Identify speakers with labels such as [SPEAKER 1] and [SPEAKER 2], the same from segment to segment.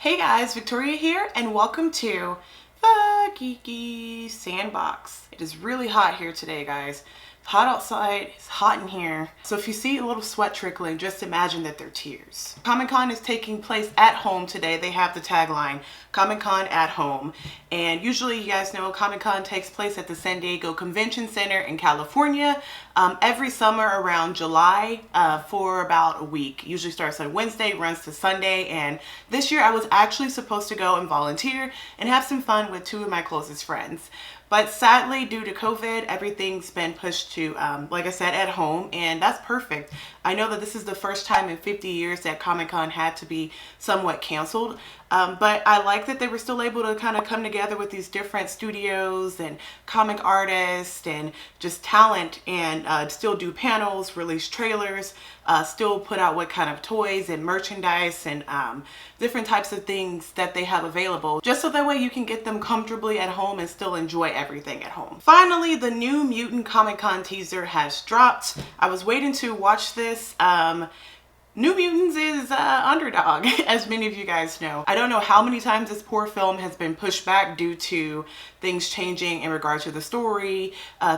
[SPEAKER 1] Hey guys, Victoria here, and welcome to the Geeky Sandbox. It is really hot here today, guys. It's hot outside, it's hot in here. So if you see a little sweat trickling, just imagine that they're tears. Comic-Con is taking place at home today. They have the tagline, Comic-Con at home. And usually, you guys know, Comic-Con takes place at the San Diego Convention Center in California every summer around July for about a week. Usually starts on Wednesday, runs to Sunday. And this year I was actually supposed to go and volunteer and have some fun with two of my closest friends. But sadly, due to COVID, everything's been pushed to, like I said, at home, and that's perfect. I know that this is the first time in 50 years that Comic-Con had to be somewhat canceled, but I like that they were still able to kind of come together with these different studios and comic artists and just talent and still do panels, release trailers, still put out what kind of toys and merchandise and different types of things that they have available, just so that way you can get them comfortably at home and still enjoy everything at home. Finally, the new Mutant Comic-Con teaser has dropped. I was waiting to watch this. New Mutants is underdog, as many of you guys know. I don't know how many times this poor film has been pushed back due to things changing in regards to the story,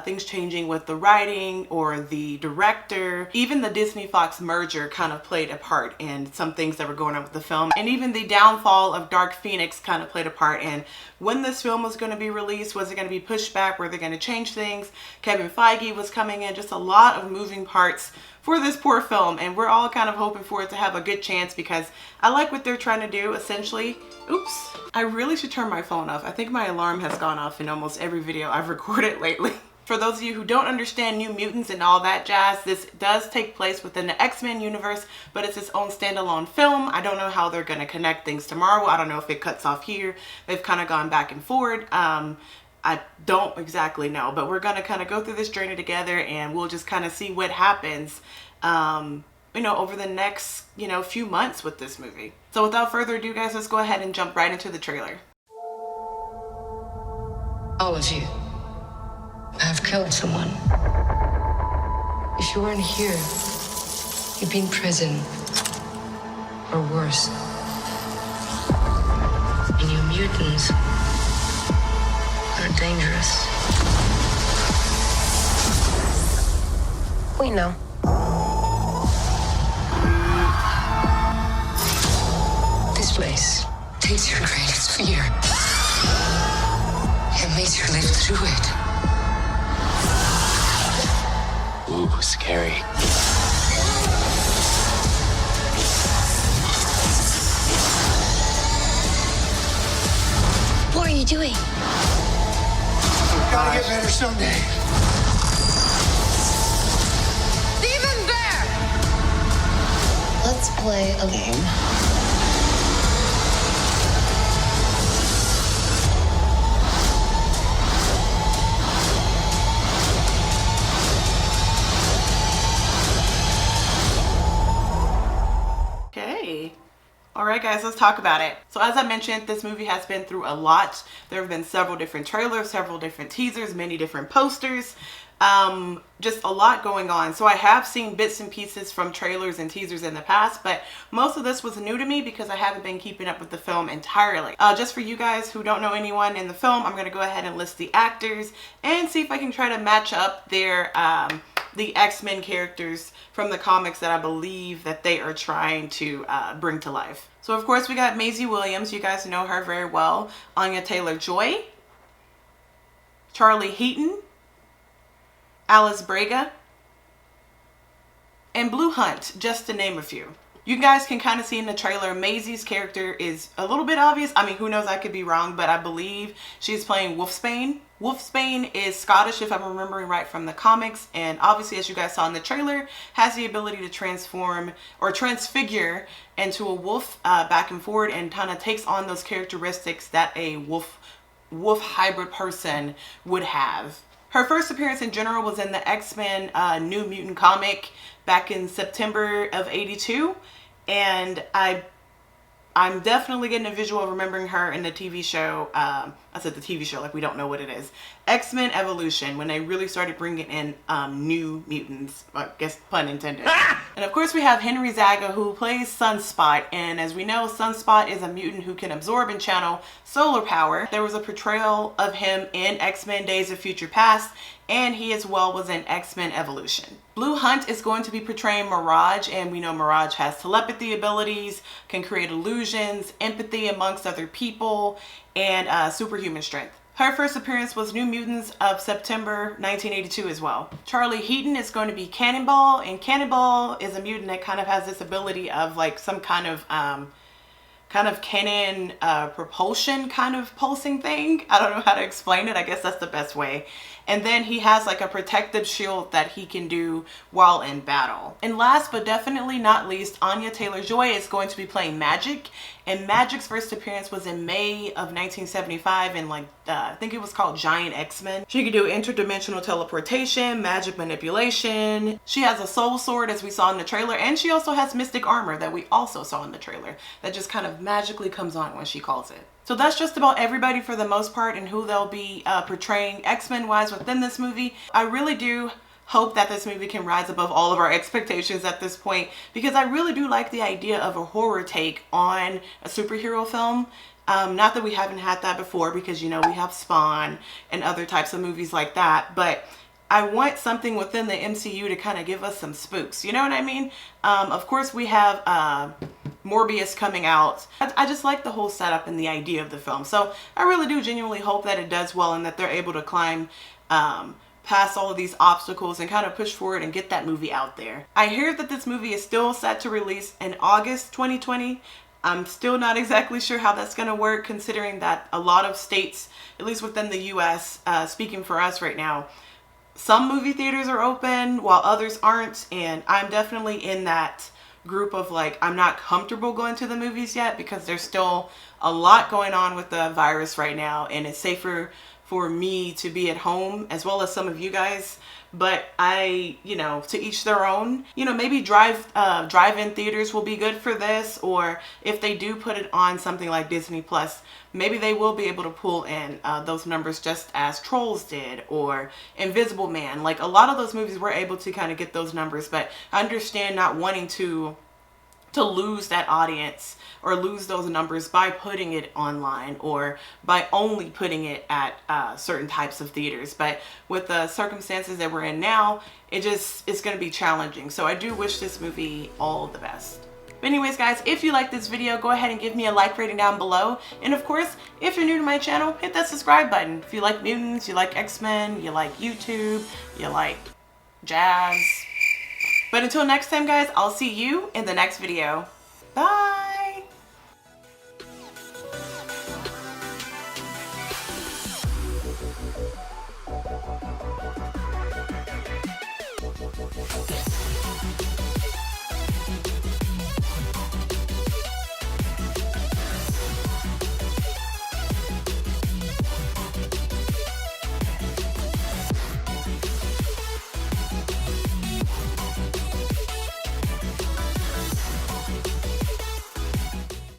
[SPEAKER 1] things changing with the writing or the director. Even the Disney-Fox merger kind of played a part in some things that were going on with the film. And even the downfall of Dark Phoenix kind of played a part in when this film was going to be released. Was it going to be pushed back? Were they going to change things? Kevin Feige was coming in. Just a lot of moving parts for this poor film, and we're all kind of hoping for it to have a good chance because I like what they're trying to do, essentially. Oops. I really should turn my phone off. I think my alarm has gone off in almost every video I've recorded lately. For those of you who don't understand New Mutants and all that jazz, this does take place within the X-Men universe, but it's its own standalone film. I don't know how they're going to connect things to Marvel. I don't know if it cuts off here. They've kind of gone back and forward. I don't exactly know, but we're going to kind of go through this journey together, and we'll just kind of see what happens, you know, over the next, few months with this movie. So without further ado, guys, let's go ahead and jump right into the trailer.
[SPEAKER 2] All of you have killed someone. If you weren't here, you'd be in prison, or worse. And you mutants are dangerous. We know. This place takes your greatest fear and makes you live through it.
[SPEAKER 3] Ooh, scary.
[SPEAKER 4] What are you doing?
[SPEAKER 5] Gotta get better someday.
[SPEAKER 4] Demon Bear! Let's play a game.
[SPEAKER 1] Okay. Alright guys, let's talk about it. So as I mentioned, this movie has been through a lot. There have been several different trailers, several different teasers, many different posters. Just a lot going on. So I have seen bits and pieces from trailers and teasers in the past, but most of this was new to me because I haven't been keeping up with the film entirely. Just for you guys who don't know anyone in the film, I'm going to go ahead and list the actors and see if I can try to match up their the X-Men characters from the comics that I believe that they are trying to bring to life. So of course we got Maisie Williams. You guys know her very well. Anya Taylor-Joy, Charlie Heaton, Alice Braga, and Blue Hunt, just to name a few. You guys can kind of see in the trailer, Maisie's character is a little bit obvious. I mean, who knows, I could be wrong, but I believe she's playing Wolfsbane. Wolfsbane is Scottish, if I'm remembering right from the comics, and obviously, as you guys saw in the trailer, has the ability to transform or transfigure into a wolf back and forward, and kind of takes on those characteristics that a wolf hybrid person would have. Her first appearance in general was in the X-Men New Mutant comic back in September of '82, and I I'm definitely getting a visual of remembering her in the TV show. I said the TV show like we don't know what it is. X-Men Evolution, when they really started bringing in new mutants, I guess pun intended. And of course we have Henry Zaga, who plays Sunspot, and as we know, Sunspot is a mutant who can absorb and channel solar power. There was a portrayal of him in X-Men Days of Future Past, and he as well was in X-Men Evolution. Blue Hunt is going to be portraying Mirage, and we know Mirage has telepathy abilities, can create illusions, empathy amongst other people, and superhuman strength. Her first appearance was New Mutants of September 1982 as well. Charlie Heaton is going to be Cannonball, and Cannonball is a mutant that kind of has this ability of like some kind of cannon propulsion kind of pulsing thing. I don't know how to explain it. I guess that's the best way. And then he has like a protective shield that he can do while in battle. And last but definitely not least, Anya Taylor-Joy is going to be playing Magic. And Magic's first appearance was in May of 1975 in like, I think it was called Giant X-Men. She can do interdimensional teleportation, magic manipulation. She has a soul sword as we saw in the trailer. And she also has mystic armor that we also saw in the trailer that just kind of magically comes on when she calls it. So that's just about everybody for the most part and who they'll be portraying X-Men wise within this movie. I really do hope that this movie can rise above all of our expectations at this point, because I really do like the idea of a horror take on a superhero film. Not that we haven't had that before, because you know we have Spawn and other types of movies like that, but I want something within the MCU to kind of give us some spooks, you know what I mean? Of course we have Morbius coming out. I just like the whole setup and the idea of the film, so I really do genuinely hope that it does well and that they're able to climb past all of these obstacles and kind of push forward and get that movie out there. I hear that this movie is still set to release in August 2020. I'm still not exactly sure how that's going to work, considering that a lot of states, at least within the US, speaking for us right now, some movie theaters are open while others aren't, and I'm definitely in that group of like, I'm not comfortable going to the movies yet because there's still a lot going on with the virus right now, and it's safer for me to be at home as well as some of you guys. But you know, to each their own. You know, maybe drive-in theaters will be good for this, or if they do put it on something like Disney Plus, maybe they will be able to pull in those numbers just as Trolls did, or Invisible Man. Like a lot of those movies were able to kind of get those numbers, but I understand not wanting to lose that audience or lose those numbers by putting it online or by only putting it at certain types of theaters. But with the circumstances that we're in now, it's going to be challenging. So I do wish this movie all the best. But anyways guys, if you like this video, go ahead and give me a like rating down below. And of course, if you're new to my channel, hit that subscribe button. If you like mutants, you like X-Men, you like YouTube, you like jazz. But until next time guys, I'll see you in the next video. Bye!